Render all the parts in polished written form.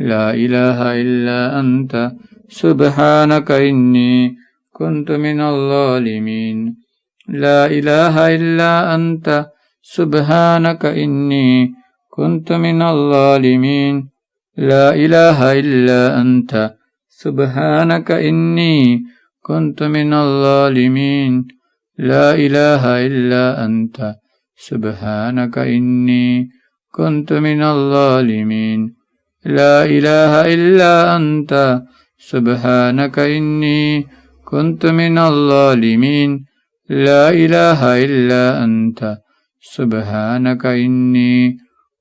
لا إله إلا أنت سبحانك إني كنت من الظالمين لا إله إلا أنت سبحانك إني كنت من الظالمين لا إله إلا أنت سبحانك إني كنت من الظالمين لا إله إلا أنت سبحانك إني كنت من الظالمين لا إله إلا أنت سبحانك إني كنت من الظالمين لا إله إلا أنت سبحانك إني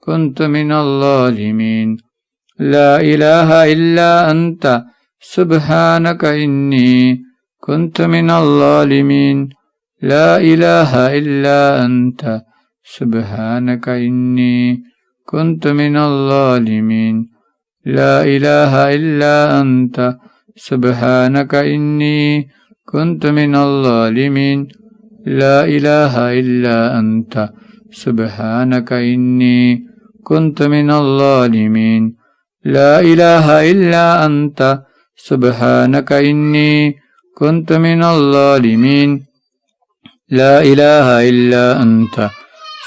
كنت من الظالمين لا إله إلا أنت سبحانك إني كنت من الظالمين لا إله إلا أنت سبحانك إني كنت من الظالمين لا إله إلا أنت سبحانك إني كنت من الظالمين لا إله إلا أنت سبحانك إني كنت من الظالمين لا إله إلا أنت سبحانك إني كنت من الظالمين لا إله إلا أنت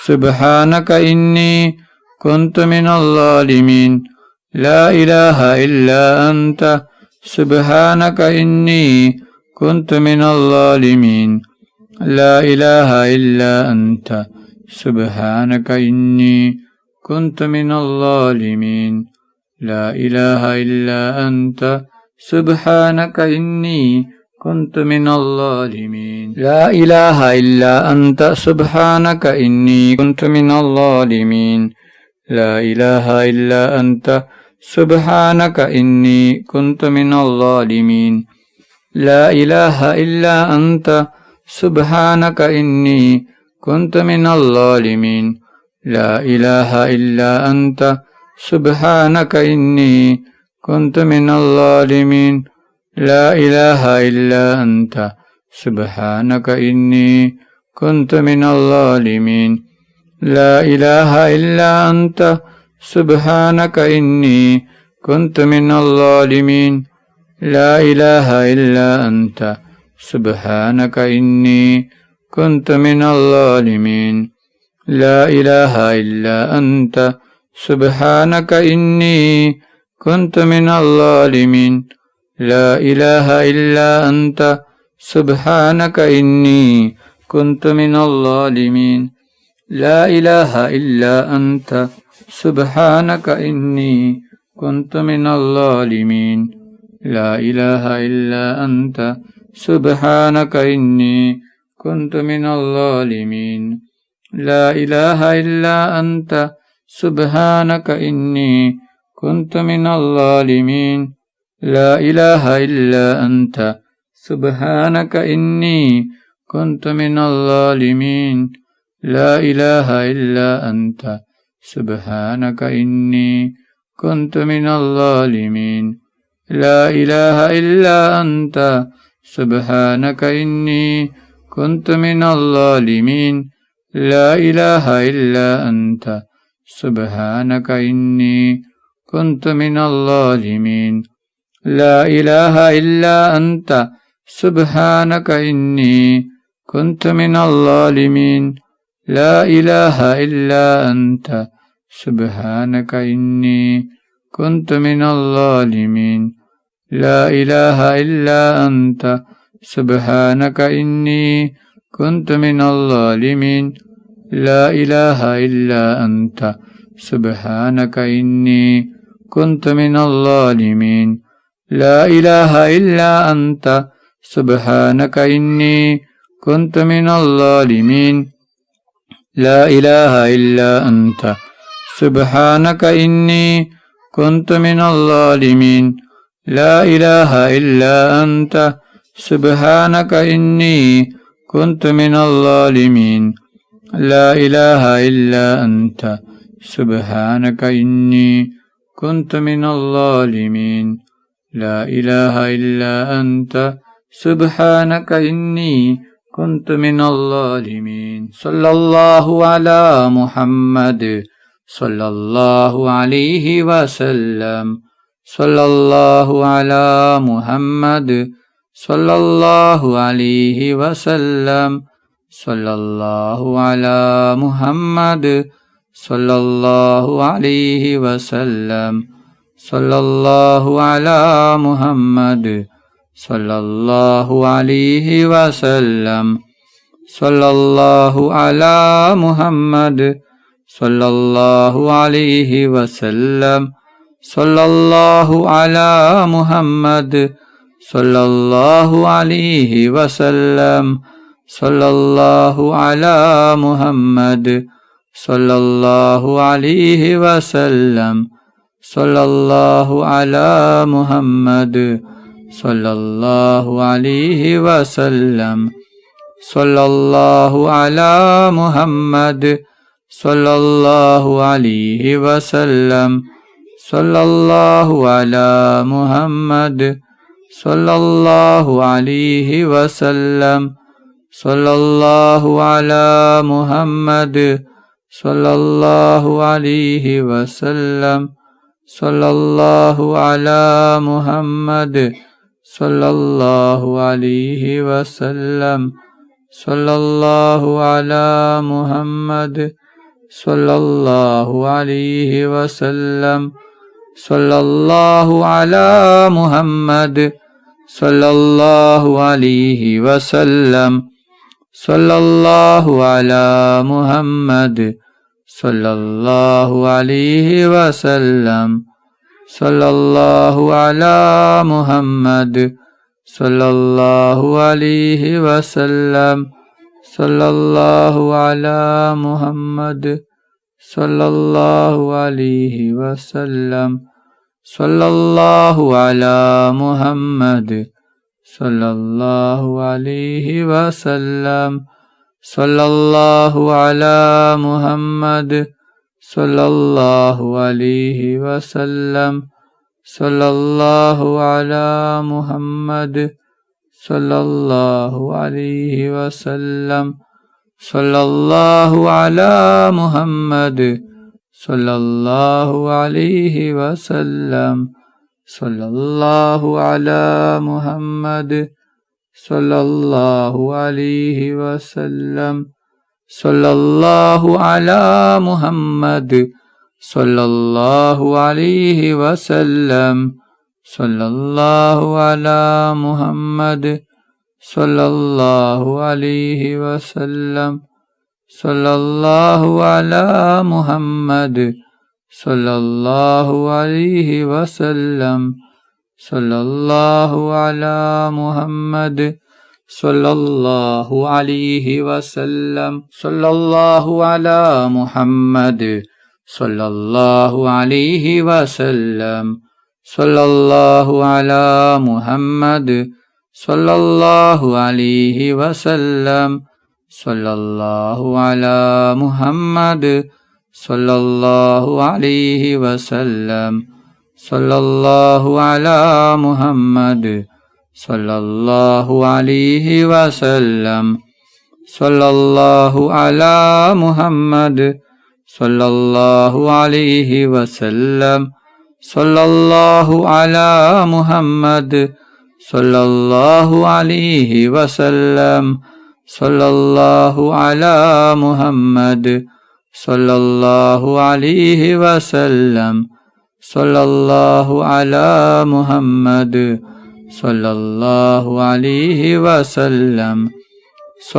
سبحانك إني كنت من الظالمين لا إله إلا أنت سبحانك إني كنت من الظالمين لا إله إلا أنت سبحانك إني كنت من الظالمين لا إله إلا أنت سبحانك إني كنت من الظالمين لا إله إلا أنت سبحانك إني كنت من الظالمين لا إله إلا أنت سبحانك إني كنت من الظالمين لا إله إلا أنت سبحانك إني كنت من الظالمين لا إله إلا أنت سبحانك إني كنت من الظالمين لا إله إلا أنت سبحانك إني كنت من الظالمين لا إله إلا أنت سبحانك إني كنت من الظالمين لا إله إلا أنت سبحانك إني كنت من الظالمين لا إله إلا أنت سبحانك إني كنت من الظالمين لا إله إلا أنت سبحانك إني كنت من الظالمين لا إله إلا أنت سبحانك إني كنت من الظالمين لا إله إلا أنت سبحانك إني كنت من الظالمين لا إله إلا أنت سبحانك إني كنت من الظالمين لا إله إلا أنت سبحانك إني كنت من الظالمين لا إله إلا أنت سبحانك إني كنت من الظالمين لا إله إلا أنت سبحانك إني كنت من الظالمين لا إله إلا أنت سبحانك إني كنت من الظالمين لا إله إلا أنت سبحانك إني كنت من الظالمين لا إله إلا أنت سبحانك إني كنت من الظالمين لا إله إلا أنت سبحانك إني كنت من الظالمين لا إله إلا أنت سبحانك إني كنت من الظالمين لا إله إلا أنت سبحانك إني كنت من الظالمين لا إله إلا أنت سبحانك إني كنت من الظالمين لا إله إلا أنت سبحانك إني كنت من الظالمين لا إله إلا أنت سبحانك إني كنت من الظالمين لا إله إلا أنت سبحانك إني كنت من الظالمين صلى الله على محمد صلى الله عليه وسلم സല്ലല്ലാഹു അലാ മുഹമ്മദ് സല്ലല്ലാഹു അലൈഹി വസല്ലം സല്ലല്ലാഹു അലാ മുഹമ്മദ് സല്ലല്ലാഹു അലൈഹി വസല്ലം സല്ലല്ലാഹു അലാ മുഹമ്മദ് സല്ലല്ലാഹു അലൈഹി വസല്ലം സല്ലല്ലാഹു അലാ മുഹമ്മദ് സല്ലല്ലാഹു അലൈഹി വസല്ലം സല്ലല്ലാഹു അലാ മുഹമ്മദ് സല്ലല്ലാഹു അലൈഹി വസല്ലം സല്ലല്ലാഹു അലാ മുഹമ്മദ് സല്ലല്ലാഹു അലൈഹി വസല്ലം സല്ലല്ലാഹു അലാ മുഹമ്മദ് സല്ലല്ലാഹു അലൈഹി വസല്ലം സല്ലല്ലാഹു അലാ മുഹമ്മദ് സല്ലല്ലാഹു അലൈഹി വസല്ലം സല്ലല്ലാഹു അലാ മുഹമ്മദ് സല്ലല്ലാഹു അലൈഹി വസല്ലം സല്ലല്ലാഹു അലാ മുഹമ്മദ് സല്ലല്ലാഹു അലൈഹി വസല്ലം സല്ലല്ലാഹു അലാ മുഹമ്മദ് സല്ലല്ലാഹു അലൈഹി വസല്ലം സല്ലല്ലാഹു അലാ മുഹമ്മദ് സല്ലല്ലാഹു അലൈഹി വസല്ലം സല്ലല്ലാഹു അലാ മുഹമ്മദ് സല്ലല്ലാഹു അലൈഹി വസല്ലം സല്ലല്ലാഹു അലാ മുഹമ്മദ് സല്ലല്ലാഹു അലൈഹി വസല്ലം സല്ലല്ലാഹു അലാ മുഹമ്മദ് സല്ലല്ലാഹു അലൈഹി വസല്ലം സല്ലല്ലാഹു അലാ മുഹമ്മദ് സല്ലല്ലാഹു അലൈഹി വസല്ലം സല്ലല്ലാഹു അലാ മുഹമ്മദ് സല്ലല്ലാഹു അലൈഹി വസല്ലം സല്ലല്ലാഹു അലാ മുഹമ്മദ് സല്ലല്ലാഹു അലൈഹി വസല്ലം സല്ലല്ലാഹു അലാ മുഹമ്മദ് സല്ലല്ലാഹു അലൈഹി വസല്ലം സല്ലല്ലാഹു അലാ മുഹമ്മദ് സല്ലല്ലാഹു അലൈഹി വസല്ലം സല്ലല്ലാഹു അലാ മുഹമ്മദ് സല്ലല്ലാഹു അലൈഹി വസല്ലം സല്ലല്ലാഹു അലാ മുഹമ്മദ് സല്ലല്ലാഹു അലൈഹി വസല്ലം സല്ലല്ലാഹു അലാ മുഹമ്മദ് സല്ലല്ലാഹു അലൈഹി വസല്ലം സല്ലല്ലാഹു അലാ മുഹമ്മദ് സല്ലല്ലാഹു അലൈഹി വസല്ലം സല്ലല്ലാഹു അലാ മുഹമ്മദ് സല്ലല്ലാഹു അലൈഹി വസല്ലം സല്ലല്ലാഹു അലാ മുഹമ്മദ് സല്ലല്ലാഹു അലൈഹി വസല്ലം സല്ലല്ലാഹു അലാ മുഹമ്മദ് സല്ലല്ലാഹു അലൈഹി വസല്ലം സല്ലല്ലാഹു അലാ മുഹമ്മദ് സല്ലല്ലാഹു അലൈഹി വസല്ലം സല്ലല്ലാഹു അലാ മുഹമ്മദ് സല്ലല്ലാഹു അലൈഹി വസല്ലം സല്ലല്ലാഹു അലാ മുഹമ്മദ് സല്ലല്ലാഹു അലൈഹി വസല്ലം സല്ലല്ലാഹു അലാ മുഹമ്മദ് സല്ലല്ലാഹു അലൈഹി വസല്ലം സല്ലല്ലാഹു അലാ മുഹമ്മദ് സല്ലല്ലാഹു അലൈഹി വസല്ലം സല്ലല്ലാഹു അലാ മുഹമ്മദ് സല്ലല്ലാഹു അലൈഹി വസല്ലം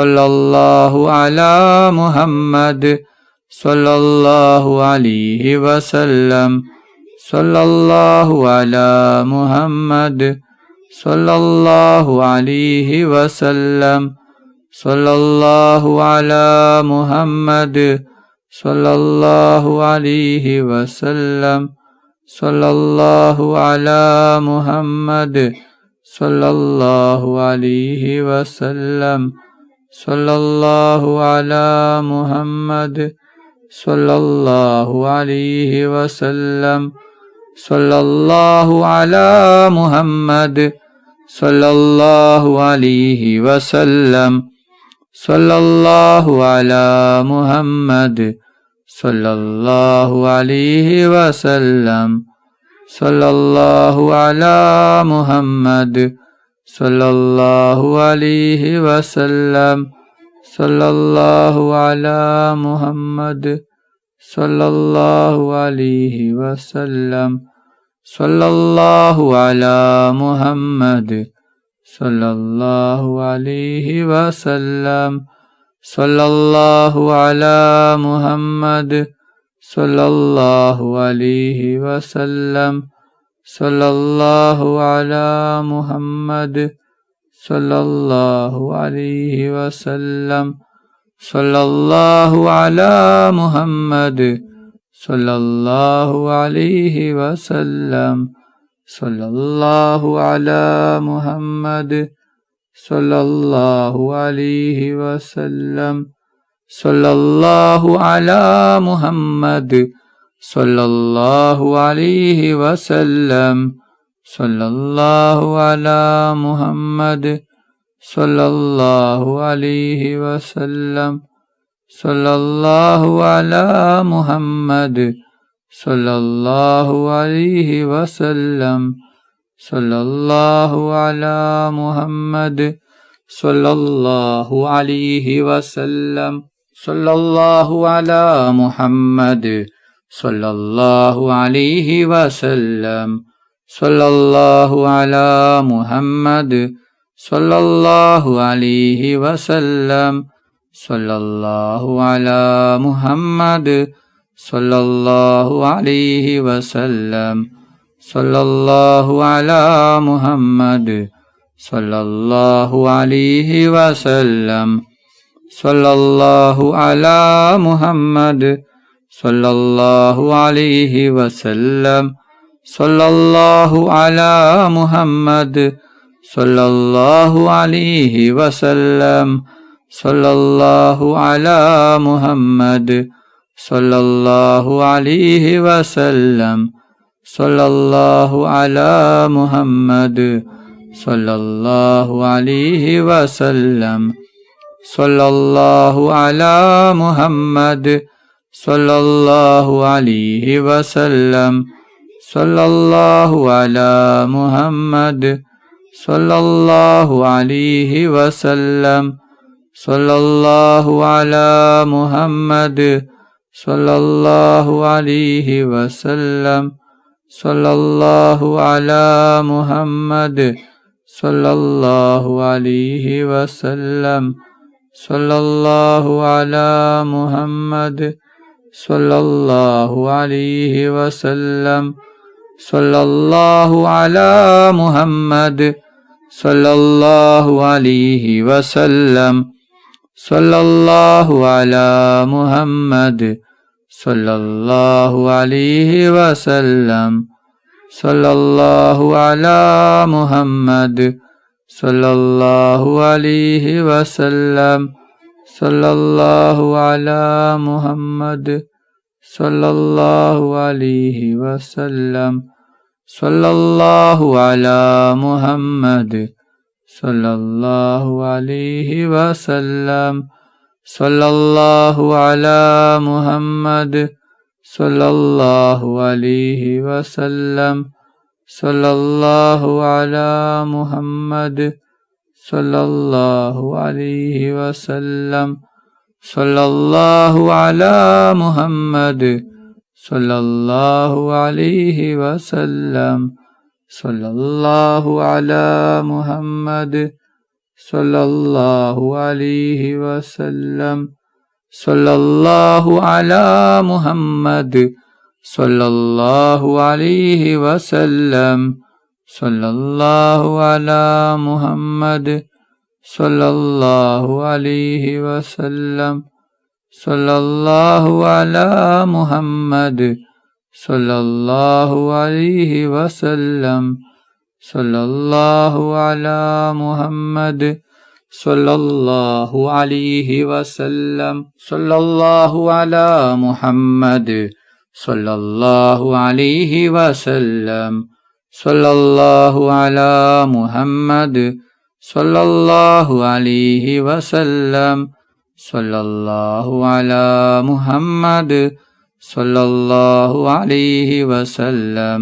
സല്ലല്ലാഹു അലാ മുഹമ്മദ് സല്ലല്ലാഹു അലൈഹി വസല്ലം സല്ലല്ലാഹു അലാ മുഹമ്മദ് സല്ലല്ലാഹു അലൈഹി വസല്ലം സല്ലല്ലാഹു അലാ മുഹമ്മദ് സല്ലല്ലാഹു അലൈഹി വസല്ലം സല്ലല്ലാഹു അലാ മുഹമ്മദ് സല്ലല്ലാഹു അലൈഹി വസല്ലം സല്ലല്ലാഹു അലാ മുഹമ്മദ് സല്ലല്ലാഹു അലൈഹി വസല്ലം സല്ലല്ലാഹു അലാ മുഹമ്മദ് സല്ലല്ലാഹു അലൈഹി വസല്ലം സല്ലല്ലാഹു അലാ മുഹമ്മദ് സല്ലല്ലാഹു അലൈഹി വസല്ലം സല്ലല്ലാഹു അലാ മുഹമ്മദ് സല്ലല്ലാഹു അലൈഹി വസല്ലം സല്ലല്ലാഹു അലാ മുഹമ്മദ് സല്ലല്ലാഹു അലൈഹി വസല്ലം സല്ലല്ലാഹു അലാ മുഹമ്മദ് സല്ലല്ലാഹു അലൈഹി വസല്ലം സല്ലല്ലാഹു അലാ മുഹമ്മദ് സല്ലല്ലാഹു അലൈഹി വസല്ലം സല്ലല്ലാഹു അലാ മുഹമ്മദ് സല്ലല്ലാഹു അലൈഹി വസല്ലം സല്ലല്ലാഹു അലാ മുഹമ്മദ് സല്ലല്ലാഹു അലൈഹി വസല്ലം സല്ലല്ലാഹു അലാ മുഹമ്മദ് സല്ലല്ലാഹു അലൈഹി വസല്ലം സല്ലല്ലാഹു അലാ മുഹമ്മദ് സല്ലല്ലാഹു അലൈഹി വസല്ലം സല്ലല്ലാഹു അലാ മുഹമ്മദ് സല്ലല്ലാഹു അലൈഹി വസല്ലം സല്ലല്ലാഹു അലാ മുഹമ്മദ് സല്ലല്ലാഹു അലൈഹി വസല്ലം സല്ലല്ലാഹു അലാ മുഹമ്മദ് സല്ലല്ലാഹു അലൈഹി വസല്ലം സല്ലല്ലാഹു അലാ മുഹമ്മദ് സല്ലല്ലാഹു അലൈഹി വസല്ലം സല്ലല്ലാഹു അലാ മുഹമ്മദ് സല്ലല്ലാഹു അലൈഹി വസല്ലം സല്ലല്ലാഹു അലാ മുഹമ്മദ് സല്ലല്ലാഹു അലൈഹി വസല്ലം സല്ലല്ലാഹു അലാ മുഹമ്മദ് സല്ലല്ലാഹു അലൈഹി വസല്ലം സല്ലല്ലാഹു അലാ മുഹമ്മദ് സല്ലല്ലാഹു അലൈഹി വസല്ലം സല്ലല്ലാഹു അലാ മുഹമ്മദ് സല്ലല്ലാഹു അലൈഹി വസല്ലം സല്ലല്ലാഹു അലാ മുഹമ്മദ് സല്ലല്ലാഹു അലൈഹി വസല്ലം സല്ലല്ലാഹു അലാ മുഹമ്മദ് സല്ലല്ലാഹു അലൈഹി വസല്ലം സല്ലല്ലാഹു അലാ മുഹമ്മദ് സല്ലല്ലാഹു അലൈഹി വസല്ലം സല്ലല്ലാഹു അലാ മുഹമ്മദ് സല്ലല്ലാഹു അലൈഹി വസല്ലം സല്ലല്ലാഹു അലാ മുഹമ്മദ് സല്ലല്ലാഹു അലൈഹി വസല്ലം സല്ലല്ലാഹു അലാ മുഹമ്മദ് സല്ലല്ലാഹു അലൈഹി വസല്ലം സല്ലല്ലാഹു അലാ മുഹമ്മദ് സല്ലല്ലാഹു അലൈഹി വസല്ലം സല്ലല്ലാഹു അലാ മുഹമ്മദ് സല്ലല്ലാഹു അലൈഹി വസല്ലം സല്ലല്ലാഹു അലാ മുഹമ്മദ് സല്ലല്ലാഹു അലൈഹി വസല്ലം സല്ലല്ലാഹു അലാ മുഹമ്മദ് സല്ലല്ലാഹു അലൈഹി വസല്ലം സല്ലല്ലാഹു അലാ മുഹമ്മദ് സല്ലല്ലാഹു അലൈഹി വസല്ലം സല്ലല്ലാഹു അലാ മുഹമ്മദ് സല്ലല്ലാഹു അലൈഹി വസല്ലം സല്ലല്ലാഹു അലാ മുഹമ്മദ് സല്ലല്ലാഹു അലൈഹി വസല്ലം സല്ലല്ലാഹു അലാ മുഹമ്മദ് സല്ലല്ലാഹു അലൈഹി വസല്ലം സല്ലല്ലാഹു അലാ മുഹമ്മദ് സല്ലല്ലാഹു അലൈഹി വസല്ലം സല്ലല്ലാഹു അലാ മുഹമ്മദ് സല്ലല്ലാഹു അലൈഹി വസല്ലം സല്ലല്ലാഹു അലാ മുഹമ്മദ് സല്ലല്ലാഹു അലൈഹി വസല്ലം സല്ലല്ലാഹു അലാ മുഹമ്മദ് സല്ലല്ലാഹു അലൈഹി വസല്ലം സല്ലല്ലാഹു അലാ മുഹമ്മദ് സല്ലല്ലാഹു അലൈഹി വസല്ലം സല്ലല്ലാഹു അലാ മുഹമ്മദ് സല്ലല്ലാഹു അലൈഹി വസല്ലം സല്ലല്ലാഹു അലാ മുഹമ്മദ് സല്ലല്ലാഹു അലൈഹി വസല്ലം സല്ലല്ലാഹു അലാ മുഹമ്മദ് സല്ലല്ലാഹു അലൈഹി വസല്ലം സല്ലല്ലാഹു അലാ മുഹമ്മദ് സല്ലല്ലാഹു അലൈഹി വസല്ലം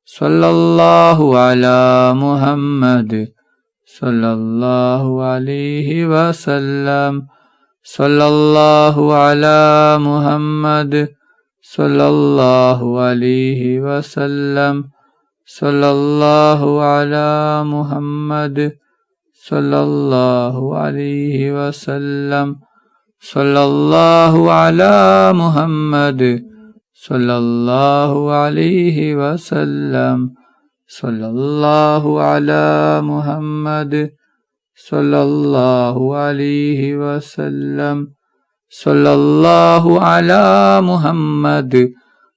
സല്ലല്ലാഹു അലാ മുഹമ്മദ് സല്ലല്ലാഹു അലൈഹി വസല്ലം സല്ലല്ലാഹു അലാ മുഹമ്മദ് സല്ലല്ലാഹു അലൈഹി വസല്ലം സല്ലല്ലാഹു അലാ മുഹമ്മദ് സല്ലല്ലാഹു അലൈഹി വസല്ലം സല്ലല്ലാഹു അലാ മുഹമ്മദ് സല്ലല്ലാഹു അലൈഹി വസല്ലം സല്ലല്ലാഹു അലാ മുഹമ്മദ് സല്ലല്ലാഹു അലൈഹി വസല്ലം സല്ലല്ലാഹു അലാ മുഹമ്മദ്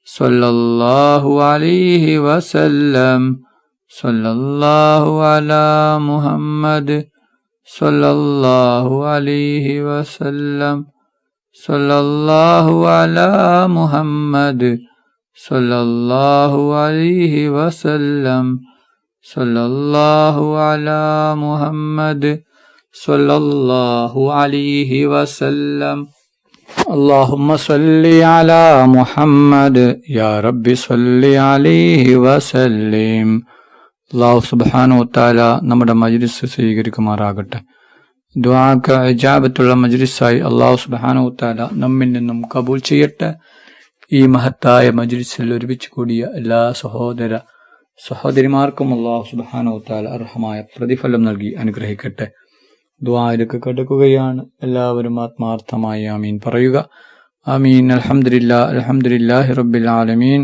സല്ലല്ലാഹു അലൈഹി വസല്ലം സല്ലല്ലാഹു അലാ മുഹമ്മദ് സല്ലല്ലാഹു അലൈഹി വസല്ലം സല്ലല്ലാഹു അലാ മുഹമ്മദ് സല്ലല്ലാഹു അലൈഹി വസല്ലം സല്ലല്ലാഹു അലാ മുഹമ്മദ് സല്ലല്ലാഹു അലൈഹി വസല്ലം اللهم صل على محمد يا رب صل عليه وسلم. അല്ലാഹു സുബ്ഹാനഹു വ തആല നമ്മുടെ മജ്ലിസ് സ്വീകരിക്കുമാറാകട്ടെ. ദുആക്ക് ഇജാബത്തുള്ള മജ്ലിസായി അല്ലാഹു സുബ്ഹാനഹു വ തആല നമ്മിൽ നിന്നും കബൂൽ ചെയ്യട്ടെ. ഈ മഹത്തായ മജ്ലിസിൽ ഒരുമിച്ച് കൂടിയ എല്ലാ സഹോദരിമാർക്കും അല്ലാഹു സുബ്ഹാനഹു വ തആല അർഹമായ പ്രതിഫലം നൽകി അനുഗ്രഹിക്കട്ടെ. ദുആയിലേക്ക് കടക്കുകയാണ്. എല്ലാവരും ആത്മാർത്ഥമായി ആമീൻ പറയുക. ആമീൻ. അൽഹംദുലില്ലാഹി റബ്ബിൽ ആലമീൻ.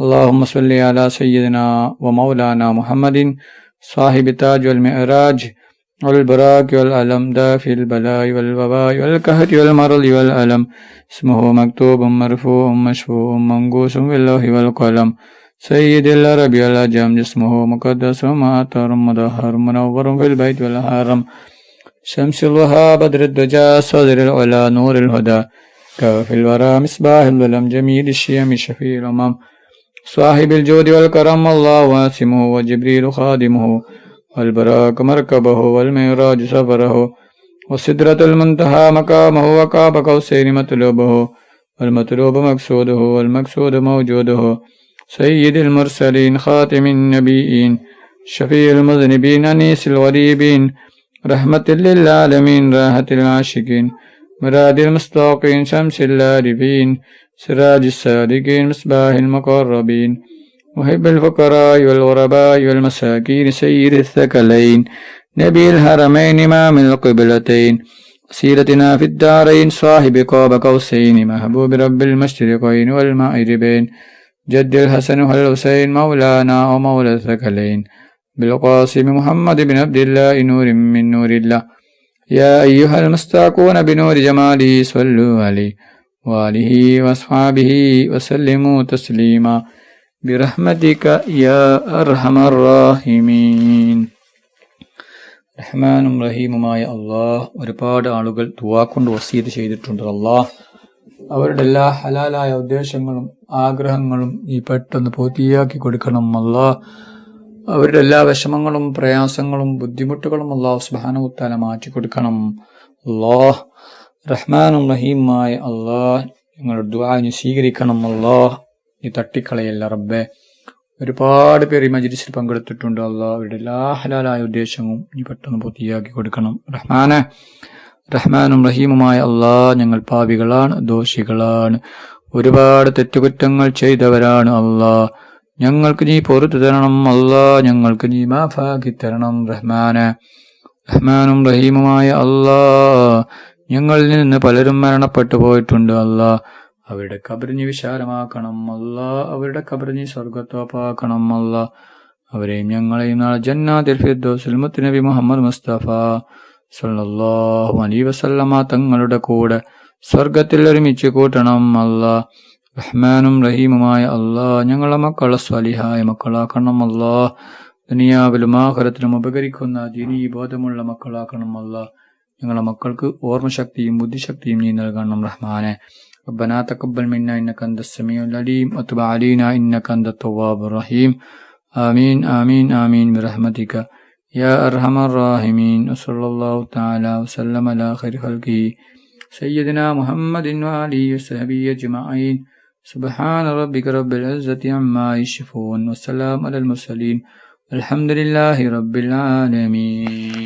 اللهم صل على سيدنا ومولانا محمد صاحب التاج والمعراج والبراك والألم دافع البلاء والوباء والقهر والمرض والألم اسمه مكتوب مرفوع مشفوع منقوش باللوح والقلم سيد العرب والعجم جسمه مقدس معطر مدهر منور في البيت والحرم شمس الوهاب بدر الدجى صدر العلا نور الهدى كافي الورى مصباح الظلم جميل الشيم شفيع الأمم صاحب الجود والكرم الله واسمه وجبريل خادمه والبراك مركبه والمعراج سفره وسدرة المنتهى مقامه وقاب قوسين مطلوبه والمطلوب مقصوده والمقصود موجوده سيد المرسلين خاتم النبيين شفيع المذنبين أنيس الغريبين رحمة للعالمين راحة العاشقين مراد المستوقين شمس العارفين سراج الصادقين مصباح المقربين محب الفقراء والغرباء والمساكين سيد الثقلين نبي الحرمين إمام القبلتين سيرتنا في الدارين صاحب قاب قوسين محبوب رب المشرقين والمغربين جد الحسن والحسين مولانا ومولى الثقلين بالقاسم محمد بن عبد الله نور من نور الله يا أيها المستاقون بنور جماله صلوا عليه وآله وأصحابه وسلموا تسليما برحمتك يا أرحم الراحمين. റഹ്മാനും റഹീമുമായ അല്ലാഹ്, ഒരുപാട് ആളുകൾ ദുആ കൊണ്ട് വസിയത്ത് ചെയ്തിട്ടുണ്ട്. അല്ലാഹ് അവരുടെ എല്ലാ ഹലാലായ ഉദ്ദേശങ്ങളും ആഗ്രഹങ്ങളും നീ പെട്ടെന്ന് പൂർത്തിയാക്കി കൊടുക്കണം. അല്ലാഹ് അവരുടെ എല്ലാ വിഷമങ്ങളും പ്രയാസങ്ങളും ബുദ്ധിമുട്ടുകളും അല്ലാഹു സുബ്ഹാനഹു വ തആല മാറ്റി കൊടുക്കണം. അല്ലാഹ് റഹ്മാനും റഹീമുമായ അല്ലാഹ് ഞങ്ങളുടെ ദുആ നീ സ്വീകരിക്കണം. അല്ലാഹ് നീ തട്ടിക്കളയല്ല റബ്ബേ. ഒരുപാട് പേര് ഈ മജ്ലിസിൽ പങ്കെടുത്തിട്ടുണ്ട്. അല്ലാഹ് അവരുടെ എല്ലാ ഹലാലായ ഉദ്ദേശവും നീ പെട്ടെന്ന് പൂർത്തിയാക്കി കൊടുക്കണം. റഹ്മാനും റഹീമുമായ അല്ലാഹ് ഞങ്ങൾ പാപികളാണ്, ദോഷികളാണ്, ഒരുപാട് തെറ്റുകുറ്റങ്ങൾ ചെയ്തവരാണ്. അല്ലാഹ് ഞങ്ങൾക്ക് നീ പൊറുത്തു തരണം. അല്ലാഹ് ഞങ്ങൾക്ക് നീ മാഫാക്കി തരണം. റഹ്മാനും റഹീമുമായ അല്ലാഹ് ഞങ്ങളിൽ നിന്ന് പലരും മരണപ്പെട്ടു പോയിട്ടുണ്ട്. അല്ലാഹ് അവരുടെ ഖബറിനെ വിശാലമാക്കണം. അല്ലാഹ് അവരുടെ ഖബറിനെ സ്വർഗ്ഗത്തോപ്പാക്കണം. അല്ലാഹ് അവരെയും ഞങ്ങളെയും നാളെ ജന്നാത്തുൽ ഫിർദൗസിൽ മുത്തുനബി മുഹമ്മദ് മുസ്തഫ സല്ലല്ലാഹു അലൈഹി വസല്ലമ തങ്ങളുടെ കൂടെ സ്വർഗ്ഗത്തിൽ ഒരുമിച്ച് കൂട്ടണം. അല്ലാഹ് റഹ്മാനും റഹീമുമായ അല്ലാഹ് ഞങ്ങളുടെ മക്കളെ സ്വാലിഹായ മക്കളാക്കണം. അല്ലാഹ് ദുനിയാവിലും ആഖിറത്തിലും ഉപകരിക്കുന്ന ദീനീ ബോധമുള്ള മക്കളാക്കണം. അല്ലാഹ് ഞങ്ങളുടെ മക്കൾക്ക് ഓർമ്മശക്തിയും ബുദ്ധിശക്തിയും നീ നൽകണം. റഹ്മാനെ ربنا تقبل منا إنك أنت السميع العليم وتب علينا إنك أنت التواب الرحيم. آمين آمين آمين برحمتك يا أرحم الراحمين. وصلى الله تعالى وسلم على خير خلقه سيدنا محمد وآله وصحبه أجمعين. سبحان ربك رب العزة عما يصفون والسلام على المرسلين الحمد لله رب العالمين.